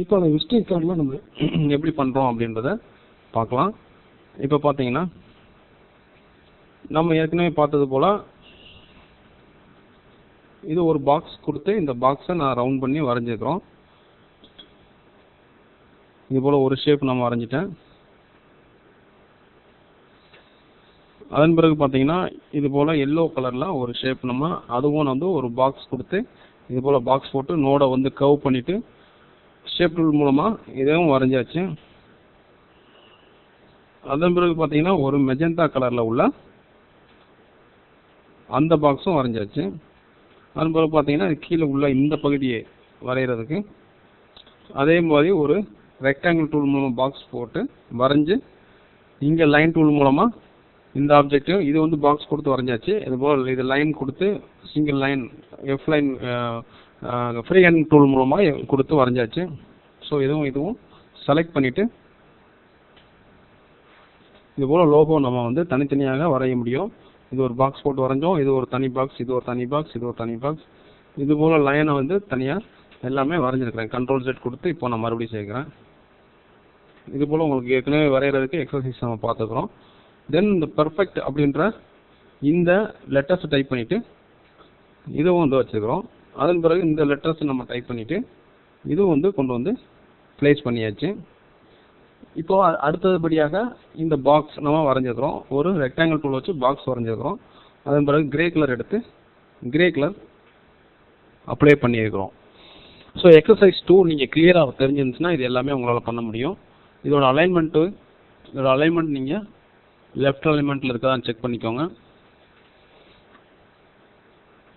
இப்போ அந்த விசிட்டிங் கார்டில் நம்ம எப்படி பண்ணுறோம் அப்படின்றத பார்க்கலாம். இப்போ பார்த்தீங்கன்னா நம்ம ஏற்கனவே பார்த்தது போல் இது ஒரு பாக்ஸ் கொடுத்து இந்த பாக்ஸை நான் ரவுண்ட் பண்ணி வரைஞ்சிருக்கிறோம். இது போல் ஒரு ஷேப் நம்ம வரைஞ்சிட்டேன். அதன் பிறகு பார்த்தீங்கன்னா இது போல் எல்லோ கலரில் ஒரு ஷேப் நம்ம அதுவும் வந்து ஒரு பாக்ஸ் கொடுத்து இது போல் பாக்ஸ் போட்டு நோடை வந்து கர்வ் பண்ணிவிட்டு ஷேப் டூல் மூலமாக இதையும் வரைஞ்சாச்சு. அதன் பிறகு பார்த்தீங்கன்னா ஒரு மெஜந்தா கலரில் உள்ள அந்த பாக்ஸும் வரைஞ்சாச்சு. அதன் பிறகு பார்த்தீங்கன்னா கீழே உள்ள இந்த பகுதியை வரைகிறதுக்கு அதே மாதிரி ஒரு ரெக்டாங்கிள் டூல் மூலம் பாக்ஸ் போட்டு வரைஞ்சி இங்கே லைன் டூல் மூலமாக இந்த ஆப்ஜெக்ட் இது வந்து பாக்ஸ் கொடுத்து வரைஞ்சாச்சு. இதுபோல் இது லைன் கொடுத்து single line F line free hand tool மூலமாக கொடுத்து வரைஞ்சாச்சு. ஸோ இதுவும் செலக்ட் பண்ணிவிட்டு இதுபோல் லோகோ நம்ம வந்து தனித்தனியாக வரைய முடியும். இது ஒரு பாக்ஸ் போட்டு வரைஞ்சோம், இது ஒரு தனி பாக்ஸ், இது ஒரு தனி பாக்ஸ், இது ஒரு தனி பாக்ஸ். இதுபோல் லைனை வந்து தனியாக எல்லாமே வரைஞ்சிருக்கிறேன். கண்ட்ரோல் செட் கொடுத்து இப்போ நான் மறுபடியும் சேர்க்குறேன். இதுபோல் உங்களுக்கு ஏற்கனவே வரைகிறதுக்கு எக்ஸசைஸ் நம்ம பார்த்துக்கிறோம். தென் இந்த பெர்ஃபெக்ட் அப்படின்ற இந்த லெட்டர்ஸை டைப் பண்ணிவிட்டு இதுவும் வந்து வச்சுக்கிறோம். அதன் பிறகு இந்த லெட்டர்ஸை நம்ம டைப் பண்ணிவிட்டு இதுவும் வந்து கொண்டு வந்து ப்ளேஸ் பண்ணியாச்சு. இப்போ அடுத்தபடியாக இந்த பாக்ஸ் நம்ம வரைஞ்சிருக்கிறோம். ஒரு ரெக்டாங்கிள் டூல் வச்சு பாக்ஸ் வரைஞ்சிருக்கிறோம். அதன் பிறகு கிரே கலர் எடுத்து கிரே கலர் அப்ளை பண்ணியிருக்கிறோம். ஸோ எக்ஸசைஸ் 2 நீங்கள் கிளியராக தெரிஞ்சிருந்துச்சுன்னா இது எல்லாமே உங்களால் பண்ண முடியும். இதோட அலைன்மெண்ட் நீங்கள் லெஃப்ட் அலைன்மெண்ட்டில் இருக்கதான் செக் பண்ணிக்கோங்க.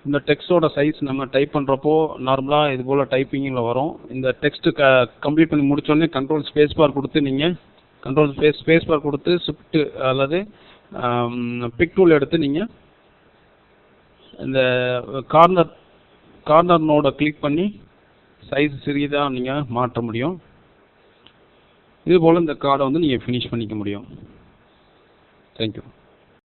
இந்த டெக்ஸ்ட்டோட சைஸ் நம்ம டைப் பண்ணுறப்போ நார்மலாக இது போல் டைப்பிங்கில் வரும். இந்த டெக்ஸ்ட்டு கம்ப்ளீட் பண்ணி முடித்தோடனே கண்ட்ரோல் ஸ்பேஸ் பார் கொடுத்து நீங்கள் ஸ்பேஸ் பார் கொடுத்து ஷிஃப்ட் அல்லது பிக் டூல் எடுத்து நீங்கள் இந்த கார்னர் நோடை கிளிக் பண்ணி சைஸ் சிறியதாக நீங்கள் மாற்ற முடியும். இதுபோல் இந்த கார்டை வந்து நீங்கள் ஃபினிஷ் பண்ணிக்க முடியும். தேங்க்யூ.